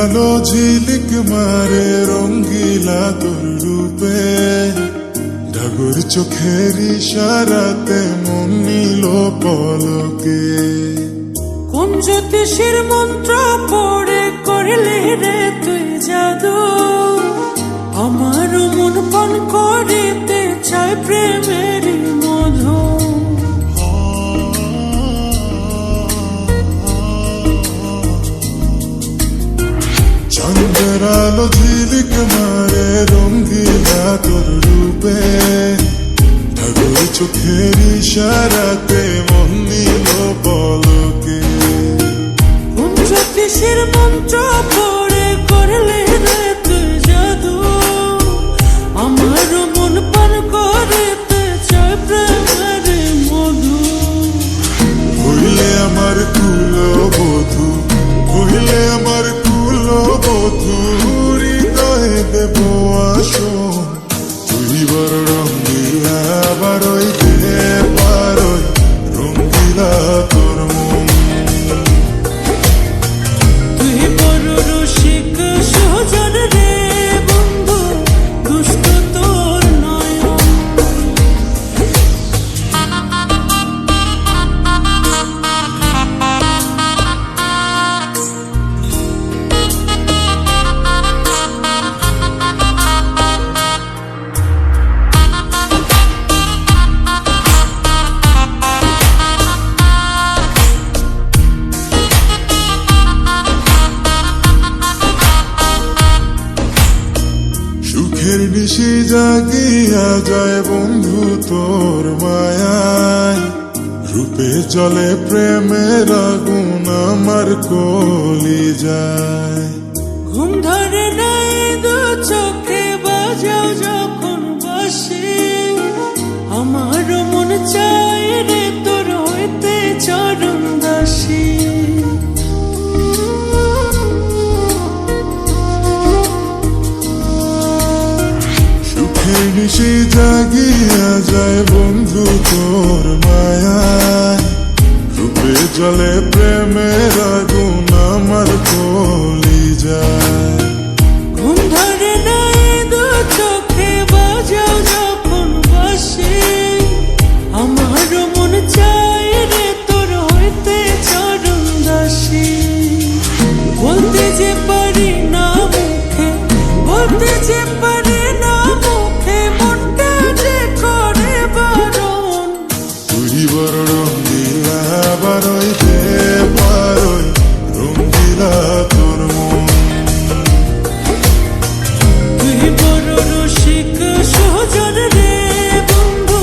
আলো ঝিলিক মারে রঙ্গিলা তোর রূপে, ডাগর চোখের ইশারাতে মন নিল পলকে। কোন জ্যোতিষীর মন্ত্র পড়ে করলে রে তুই জাদু, আমার মন পান করিতে চায় প্রেমের মধু। চাঁদের আলো ঝিলিক মারে রঙ্গিলা তোর রূপে, ডাগর চোখের ইশারাতে মন নিল পলকে। কোন জ্যোতিষীর মন্ত্র পড়ে করলে রে তুই জাদু, আমার মন পান করিতে চায় প্রেমের মধু। হইলে আমার কুলবধূ, হইলে আমার কুলবধূ, হৃদয়ে দেব আসন। তুই বড় রঙ্গিলা বারই দে পারই, রঙ্গিলা তোর মন। তুই বড় রসিক সুজন রে বন্ধু, দুষ্ট তোর নয়ন। সুখের নিশি জাগিয়া যায় বন্ধু তোর মায়ায়, রূপে জলে প্রেমের আগুন আমার কলি যায়। ঘুম ধরে নাই দু চোখে বাজাও যখন বাসি, আমার মন চাই রে তোর হইতে চরণ দাসী। সুখের নিশি জাগিয়া যায় বন্ধু তোর মায়ায়, রূপে জলে প্রেমের আগুন আমার কলি যায়। ঘুম ধরে নাই দু চোখে বাজাও যখন বাসি, আমার মন চাই রে তোর হইতে চরণ দাসী। বলতে যে পারি না মুখে, বলতে যে পারি না মুখে, মনটা যে করে বারণ। তুই বড় রঙ্গিলা বারই দে পারই, রঙ্গিলা তোর মন। তুই বড় রসিক সুজন রে বন্ধু,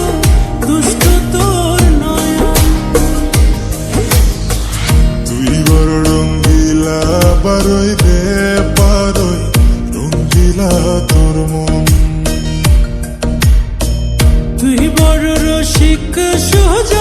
দুষ্ট তোর নয়ন। তুই বড় রঙ্গিলা বারই দে পারই, রঙ্গিলা তোর মন। তুই বড় রসিক সুজন